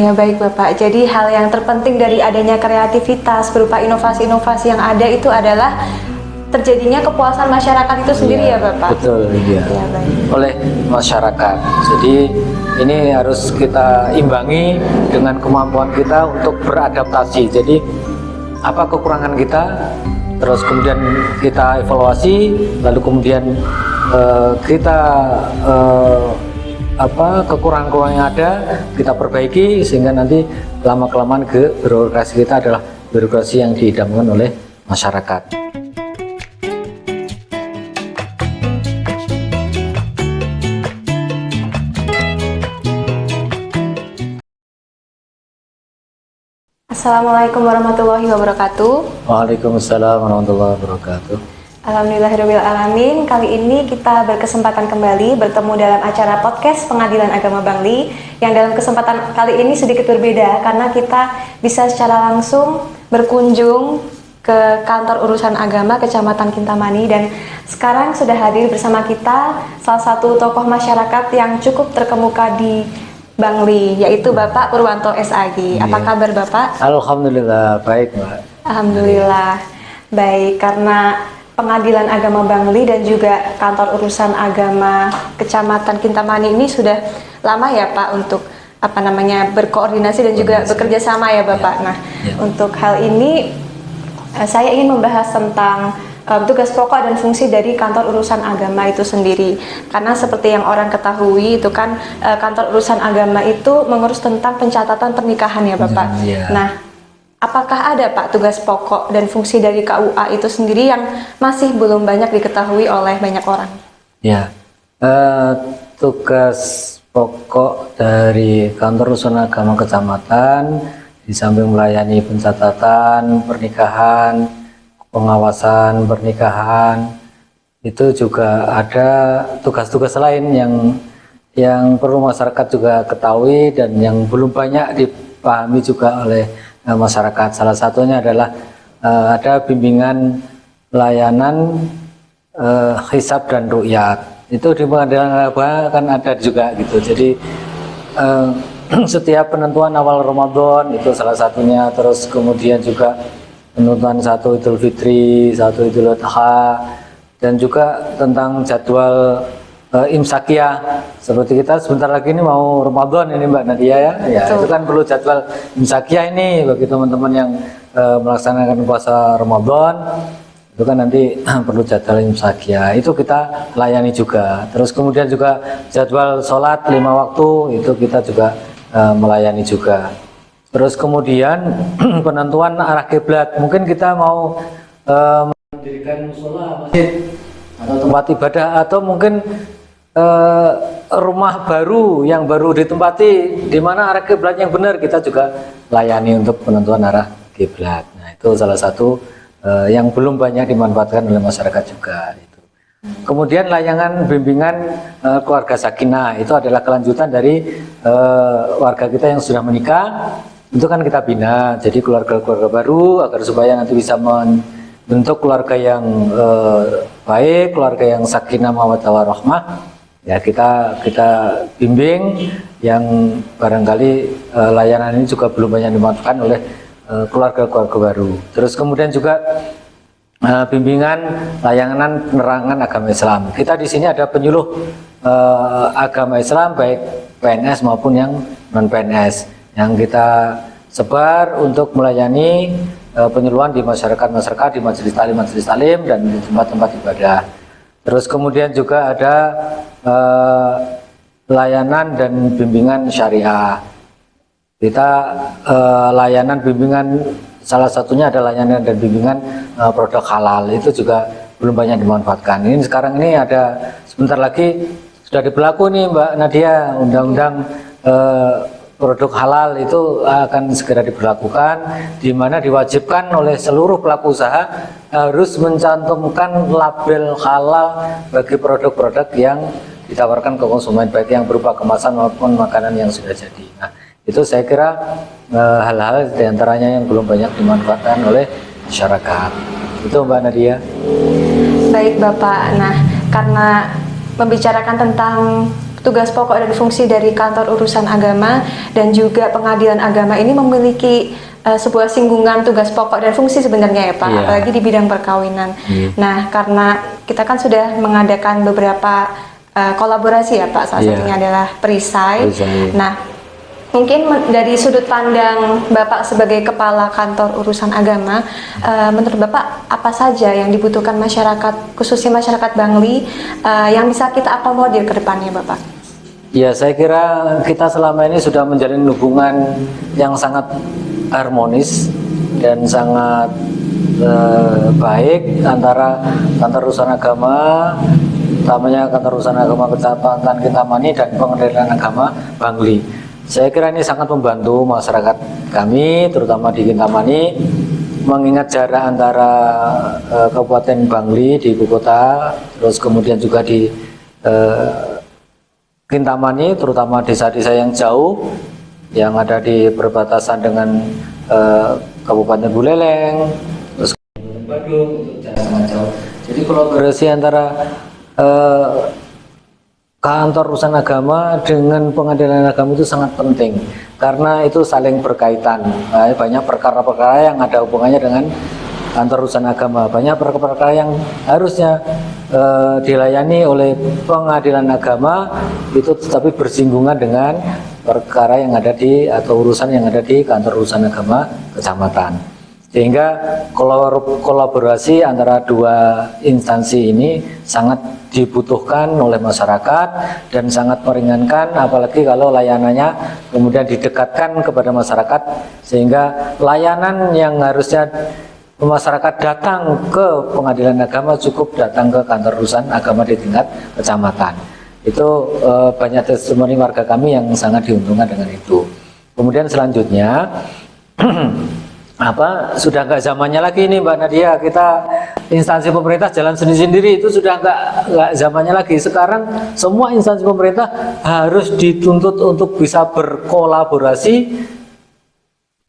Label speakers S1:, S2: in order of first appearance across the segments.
S1: Ya baik Bapak, jadi hal yang terpenting dari adanya kreativitas berupa inovasi-inovasi yang ada itu adalah terjadinya kepuasan masyarakat itu sendiri ya Bapak?
S2: Betul, iya.
S1: Ya baik.
S2: Oleh masyarakat. Jadi ini harus kita imbangi dengan kemampuan kita untuk beradaptasi. Jadi apa kekurangan kita, terus kemudian kita evaluasi, lalu kemudian kita kekurangan-kekurangan yang ada kita perbaiki sehingga nanti lama-kelamaan birokrasi kita adalah birokrasi yang diidamkan oleh masyarakat.
S1: Assalamualaikum warahmatullahi wabarakatuh.
S2: Waalaikumsalam warahmatullahi wabarakatuh.
S1: Alhamdulillahirrahmanirrahim. Kali ini kita berkesempatan kembali bertemu dalam acara podcast Pengadilan Agama Bangli, yang dalam kesempatan kali ini sedikit berbeda karena kita bisa secara langsung berkunjung ke kantor urusan agama Kecamatan Kintamani, dan sekarang sudah hadir bersama kita salah satu tokoh masyarakat yang cukup terkemuka di Bangli, yaitu Bapak Purwanto SAG. Apa kabar Bapak?
S2: Alhamdulillah, baik Mbak.
S1: Alhamdulillah, baik. Karena Pengadilan Agama Bangli dan juga kantor urusan agama Kecamatan Kintamani ini sudah lama ya Pak untuk berkoordinasi dan juga bekerja sama ya Bapak. Nah, untuk hal ini saya ingin membahas tentang tugas pokok dan fungsi dari kantor urusan agama itu sendiri. Karena seperti yang orang ketahui itu kan kantor urusan agama itu mengurus tentang pencatatan pernikahan ya Bapak. Nah, apakah ada Pak tugas pokok dan fungsi dari KUA itu sendiri yang masih belum banyak diketahui oleh banyak orang?
S2: Ya, tugas pokok dari kantor urusan agama kecamatan di samping melayani pencatatan pernikahan, pengawasan pernikahan, itu juga ada tugas-tugas lain yang perlu masyarakat juga ketahui dan yang belum banyak dipahami juga oleh masyarakat. Salah satunya adalah ada bimbingan layanan hisab dan ru'yat. Itu di Pengadilan Agama kan ada juga gitu. Jadi setiap penentuan awal Ramadan itu salah satunya, terus kemudian juga penentuan satu Idul Fitri, satu Idul Adha, dan juga tentang jadwal imsakiyah. Seperti kita sebentar lagi ini mau Ramadan ini Mbak Nadia ya. Ya, itu kan perlu jadwal imsakiyah ini bagi teman-teman yang melaksanakan puasa Ramadan. Itu kan nanti perlu jadwal imsakiyah. Itu kita layani juga. Terus kemudian juga jadwal sholat 5 waktu itu kita juga melayani juga. Terus kemudian penentuan arah kiblat. Mungkin kita mau mendirikan musola, masjid, atau tempat ibadah, atau mungkin rumah baru yang baru ditempati di mana arah kiblat yang benar, kita juga layani untuk penentuan arah kiblat. Nah, itu salah satu yang belum banyak dimanfaatkan oleh masyarakat juga. Itu. Kemudian layanan bimbingan keluarga sakinah, itu adalah kelanjutan dari warga kita yang sudah menikah. Itu kan kita bina, jadi keluarga-keluarga baru agar supaya nanti bisa membentuk keluarga yang baik, keluarga yang sakinah mawaddah warahmah. Ya, kita bimbing yang barangkali layanan ini juga belum banyak dimanfaatkan oleh keluarga-keluarga baru. Terus kemudian juga bimbingan layanan penerangan agama Islam. Kita di sini ada penyuluh agama Islam baik PNS maupun yang non PNS yang kita sebar untuk melayani penyuluhan di masyarakat, di majelis talim dan di tempat-tempat ibadah. Terus kemudian juga ada layanan dan bimbingan syariah. Kita layanan bimbingan, salah satunya ada layanan dan bimbingan produk halal, itu juga belum banyak dimanfaatkan. Ini sekarang ini ada, sebentar lagi sudah diberlaku nih Mbak Nadia, undang-undang produk halal itu akan segera diberlakukan, di mana diwajibkan oleh seluruh pelaku usaha harus mencantumkan label halal bagi produk-produk yang ditawarkan ke konsumen, baik yang berupa kemasan maupun makanan yang sudah jadi. Nah, itu saya kira hal-hal diantaranya yang belum banyak dimanfaatkan oleh masyarakat. Itu Mbak Nadia.
S1: Baik Bapak, nah karena membicarakan tentang tugas pokok dan fungsi dari kantor urusan agama dan juga pengadilan agama ini memiliki sebuah singgungan tugas pokok dan fungsi sebenarnya ya Pak,
S2: Iya.
S1: apalagi di bidang perkawinan. Nah, karena kita kan sudah mengadakan beberapa kolaborasi ya Pak, salah
S2: Iya.
S1: satunya adalah perisai.
S2: Perisai.
S1: Nah, mungkin dari sudut pandang Bapak sebagai kepala kantor urusan agama, menurut Bapak apa saja yang dibutuhkan masyarakat, khususnya masyarakat Bangli, yang bisa kita akomodir ke depannya Bapak?
S2: Ya, saya kira kita selama ini sudah menjalin hubungan yang sangat harmonis dan sangat baik antara kantor urusan agama, utamanya kantor urusan agama Kecamatan Kintamani dan pengadilan agama Bangli. Saya kira ini sangat membantu masyarakat kami, terutama di Kintamani, mengingat jarak antara Kabupaten Bangli di ibu kota, terus kemudian juga di Kintamani, terutama desa-desa yang jauh, yang ada di perbatasan dengan Kabupaten Buleleng, terus Badung, itu jarak sangat jauh. Jadi kolaborasi antara kantor urusan agama dengan pengadilan agama itu sangat penting karena itu saling berkaitan. Banyak perkara-perkara yang ada hubungannya dengan kantor urusan agama, banyak perkara-perkara yang harusnya dilayani oleh pengadilan agama itu tetapi bersinggungan dengan perkara yang ada di atau urusan yang ada di kantor urusan agama kecamatan. Sehingga kolaborasi antara dua instansi ini sangat dibutuhkan oleh masyarakat dan sangat meringankan, apalagi kalau layanannya kemudian didekatkan kepada masyarakat, sehingga layanan yang harusnya masyarakat datang ke pengadilan agama cukup datang ke kantor urusan agama di tingkat kecamatan. Itu banyak testimoni warga kami yang sangat diuntungkan dengan itu. Kemudian selanjutnya sudah nggak zamannya lagi ini Mbak Nadia, kita instansi pemerintah jalan sendiri-sendiri, itu sudah nggak zamannya lagi. Sekarang semua instansi pemerintah harus dituntut untuk bisa berkolaborasi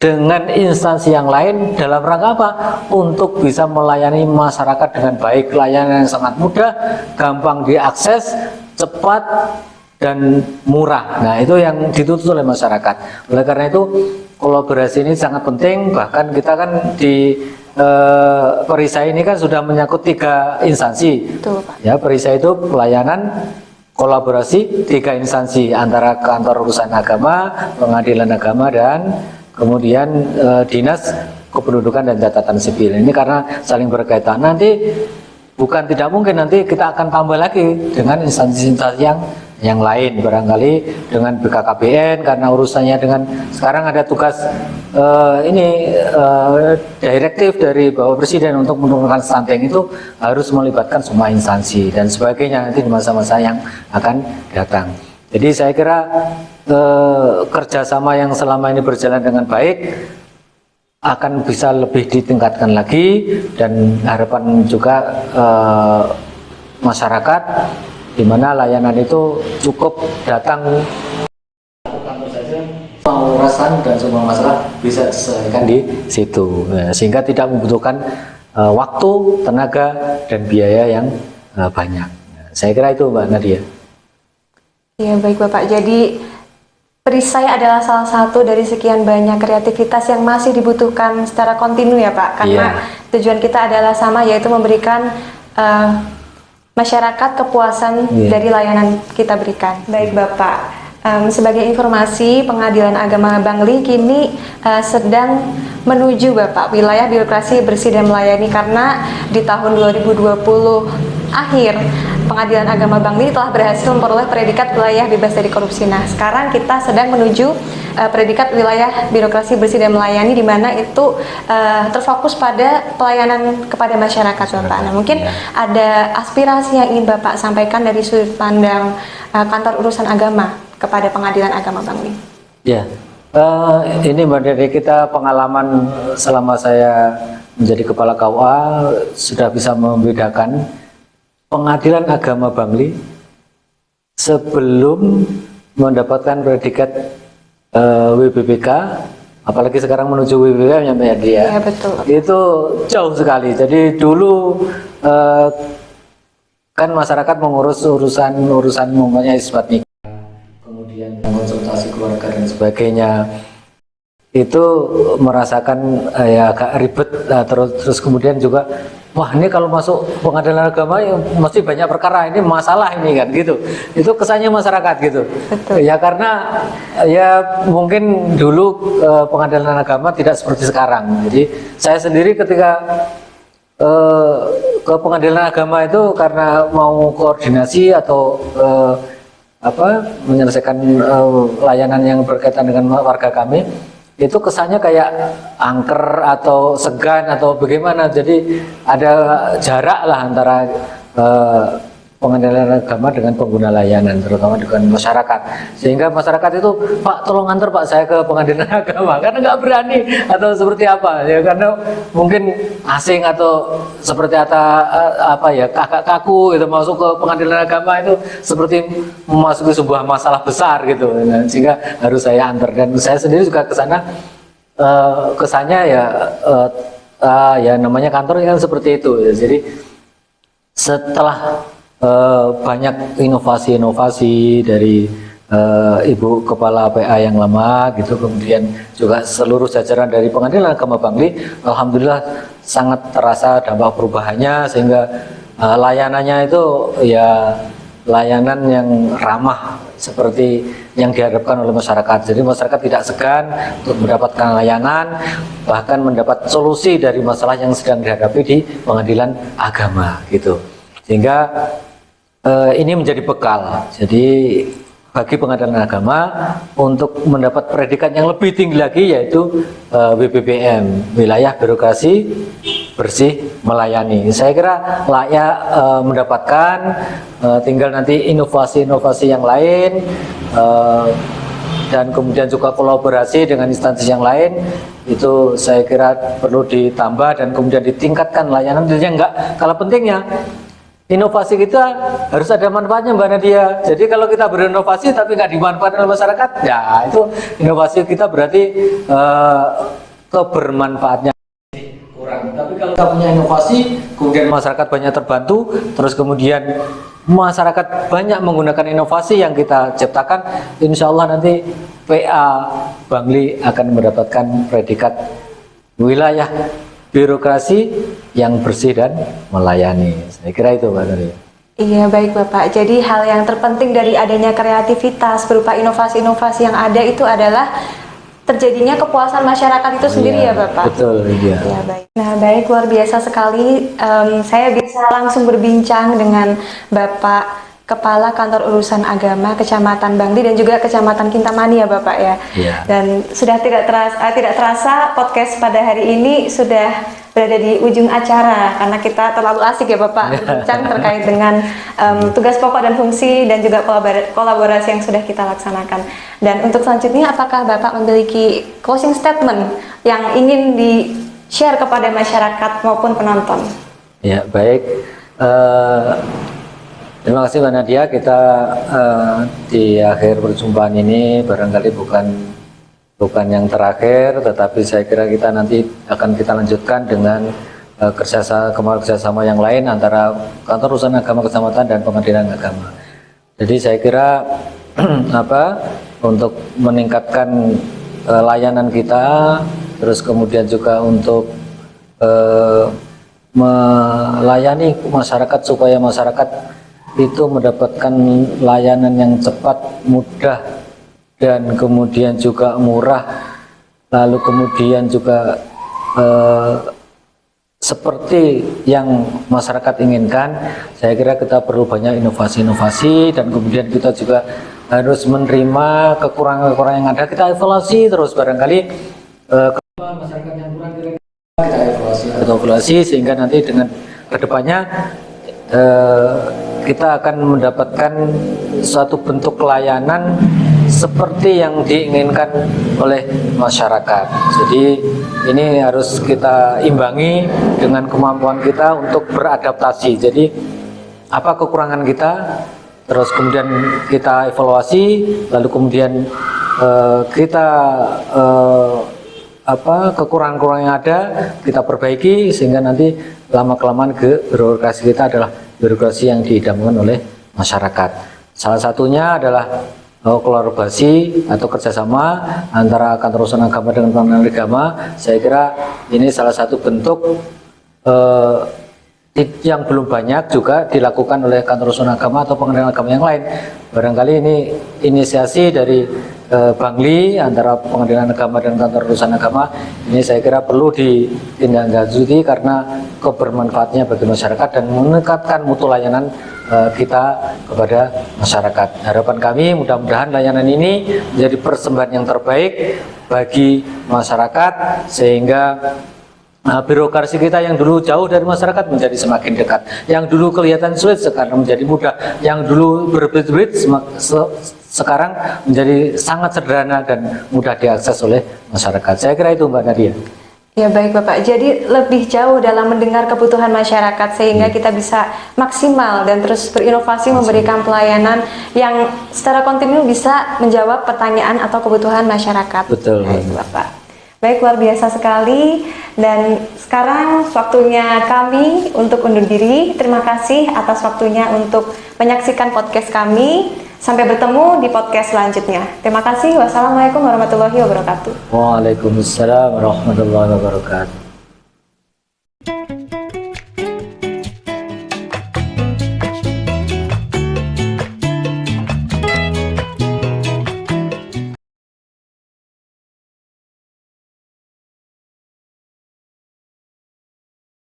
S2: dengan instansi yang lain dalam rangka apa? Untuk bisa melayani masyarakat dengan baik, layanan yang sangat mudah, gampang diakses, cepat dan murah. Nah, itu yang dituntut oleh masyarakat. Oleh karena itu kolaborasi ini sangat penting. Bahkan kita kan di perisai ini kan sudah menyangkut 3 instansi.
S1: Betul, Pak.
S2: Ya, perisai itu pelayanan kolaborasi 3 instansi antara kantor urusan agama, pengadilan agama dan kemudian dinas kependudukan dan catatan sipil. Ini karena saling berkaitan. Nanti bukan tidak mungkin nanti kita akan tambah lagi dengan instansi-instansi yang lain, barangkali dengan BKKBN karena urusannya dengan sekarang ada tugas direktif dari Bapak Presiden untuk menurunkan stunting, itu harus melibatkan semua instansi dan sebagainya nanti di masa-masa yang akan datang. Jadi saya kira kerjasama yang selama ini berjalan dengan baik akan bisa lebih ditingkatkan lagi, dan harapan juga masyarakat di mana layanan itu cukup datang saja, mau urasan dan semua masalah bisa diselesaikan di situ. Nah, sehingga tidak membutuhkan waktu, tenaga dan biaya yang banyak. Nah, saya kira itu Mbak Nadia.
S1: Ya baik Bapak, jadi perisai adalah salah satu dari sekian banyak kreativitas yang masih dibutuhkan secara kontinu ya Pak, karena tujuan kita adalah sama, yaitu memberikan masyarakat kepuasan dari layanan kita berikan. Baik Bapak, sebagai informasi, Pengadilan Agama Bangli kini sedang menuju Bapak wilayah birokrasi bersih dan melayani, karena di tahun 2020 akhir Pengadilan Agama Bangli telah berhasil memperoleh predikat wilayah bebas dari korupsi. Nah, sekarang kita sedang menuju predikat wilayah birokrasi bersih dan melayani, di mana itu terfokus pada pelayanan kepada masyarakat Bapak. Nah, mungkin ada aspirasi yang ingin Bapak sampaikan dari sudut pandang kantor urusan agama kepada Pengadilan Agama Bangli.
S2: Ya, ini Mbak Dede, kita pengalaman selama saya menjadi kepala KUA sudah bisa membedakan Pengadilan Agama Bangli sebelum mendapatkan predikat WBBK, apalagi sekarang menuju WBBK ya Mbak ya.
S1: Iya betul.
S2: Itu jauh sekali. Jadi dulu kan masyarakat mengurus urusan umpamanya isbat nikah, dan sebagainya, itu merasakan ya agak ribet. Nah, terus kemudian juga wah ini kalau masuk pengadilan agama ya mesti banyak perkara, ini masalah ini kan gitu. Itu kesannya masyarakat gitu.
S1: Betul.
S2: Ya karena ya mungkin dulu pengadilan agama tidak seperti sekarang. Jadi saya sendiri ketika ke pengadilan agama itu karena mau koordinasi atau menyelesaikan layanan yang berkaitan dengan warga kami, itu kesannya kayak angker atau segan atau bagaimana. Jadi ada jarak lah antara pengadilan agama dengan pengguna layanan, terutama dengan masyarakat. Sehingga masyarakat itu, Pak tolong antar Pak saya ke pengadilan agama, karena nggak berani atau seperti apa ya, karena mungkin asing atau seperti apa ya, kakak kaku gitu masuk ke pengadilan agama itu seperti memasuki sebuah masalah besar gitu. Nah, sehingga harus saya antar, dan saya sendiri juga ke sana kesannya ya ya namanya kantor kan seperti itu ya. Jadi setelah banyak inovasi-inovasi dari Ibu Kepala PA yang lama gitu, kemudian juga seluruh jajaran dari Pengadilan Agama Bangli, alhamdulillah sangat terasa dampak perubahannya, sehingga layanannya itu ya layanan yang ramah seperti yang diharapkan oleh masyarakat. Jadi masyarakat tidak segan untuk mendapatkan layanan, bahkan mendapat solusi dari masalah yang sedang dihadapi di pengadilan agama gitu. Sehingga ini menjadi bekal. Jadi bagi pengadilan agama untuk mendapat predikat yang lebih tinggi lagi, yaitu WBBM, wilayah birokrasi bersih melayani. Saya kira layak mendapatkan, tinggal nanti inovasi-inovasi yang lain dan kemudian juga kolaborasi dengan instansi yang lain, itu saya kira perlu ditambah dan kemudian ditingkatkan layanan. Jadi enggak kalah pentingnya, inovasi kita harus ada manfaatnya Mbak Nadia. Jadi kalau kita berinovasi tapi nggak dimanfaatkan oleh masyarakat, ya itu inovasi kita berarti kebermanfaatnya kurang. Tapi kalau kita punya inovasi, kemudian masyarakat banyak terbantu, terus kemudian masyarakat banyak menggunakan inovasi yang kita ciptakan, insya Allah nanti PA Bangli akan mendapatkan predikat wilayah birokrasi yang bersih dan melayani. Saya kira itu Mbak Nuri.
S1: Iya baik Bapak, jadi hal yang terpenting dari adanya kreativitas berupa inovasi-inovasi yang ada itu adalah terjadinya kepuasan masyarakat itu sendiri ya Bapak?
S2: Betul, iya.
S1: Ya, baik. Nah baik, luar biasa sekali, saya bisa langsung berbincang dengan Bapak Kepala Kantor Urusan Agama Kecamatan Bangli dan juga Kecamatan Kintamani ya Bapak ya.
S2: Iya.
S1: Dan sudah tidak terasa podcast pada hari ini sudah berada di ujung acara karena kita terlalu asik ya Bapak berbincang terkait dengan tugas pokok dan fungsi dan juga kolaborasi yang sudah kita laksanakan. Dan untuk selanjutnya, apakah Bapak memiliki closing statement yang ingin di-share kepada masyarakat maupun penonton? Ya,
S2: baik. Terima kasih Mbak Nadia. Kita di akhir perjumpaan ini barangkali bukan yang terakhir, tetapi saya kira kita nanti akan kita lanjutkan dengan kerjasama yang lain antara Kantor Urusan Agama Kecamatan dan Pengadilan Agama. Jadi saya kira untuk meningkatkan layanan kita, terus kemudian juga untuk melayani masyarakat supaya masyarakat itu mendapatkan layanan yang cepat, mudah, dan kemudian juga murah, lalu kemudian juga seperti yang masyarakat inginkan. Saya kira kita perlu banyak inovasi-inovasi, dan kemudian kita juga harus menerima kekurangan-kekurangan yang ada, kita evaluasi terus, barangkali masyarakat yang kurang kita evaluasi sehingga nanti dengan kedepannya kita akan mendapatkan suatu bentuk layanan seperti yang diinginkan oleh masyarakat. Jadi ini harus kita imbangi dengan kemampuan kita untuk beradaptasi. Jadi apa kekurangan kita, terus kemudian kita evaluasi, lalu kemudian kita kekurangan-kekurangan yang ada kita perbaiki, sehingga nanti lama-kelamaan birokrasi kita adalah birokrasi yang didambakan oleh masyarakat. Salah satunya adalah kolaborasi atau kerjasama antara kantor urusan agama dengan pengadilan agama. Saya kira ini salah satu bentuk yang belum banyak juga dilakukan oleh kantor urusan agama atau pengadilan agama yang lain. Barangkali ini inisiasi dari Bangli antara pengadilan agama dan kantor urusan agama, ini saya kira perlu ditindaklanjuti karena kebermanfaatnya bagi masyarakat dan meningkatkan mutu layanan kita kepada masyarakat. Harapan kami mudah-mudahan layanan ini menjadi persembahan yang terbaik bagi masyarakat sehingga birokrasi kita yang dulu jauh dari masyarakat menjadi semakin dekat. Yang dulu kelihatan sulit sekarang menjadi mudah. Yang dulu berbelit-belit sekarang menjadi sangat sederhana dan mudah diakses oleh masyarakat. Saya kira itu Mbak Nadia.
S1: Ya baik Bapak, jadi lebih jauh dalam mendengar kebutuhan masyarakat sehingga kita bisa maksimal dan terus berinovasi memberikan pelayanan yang secara kontinu bisa menjawab pertanyaan atau kebutuhan masyarakat.
S2: Betul.
S1: Baik Bapak. Baik, luar biasa sekali. Dan sekarang waktunya kami untuk undur diri. Terima kasih atas waktunya untuk menyaksikan podcast kami. Sampai bertemu di podcast selanjutnya. Terima kasih. Wassalamualaikum warahmatullahi wabarakatuh.
S2: Waalaikumsalam warahmatullahi wabarakatuh.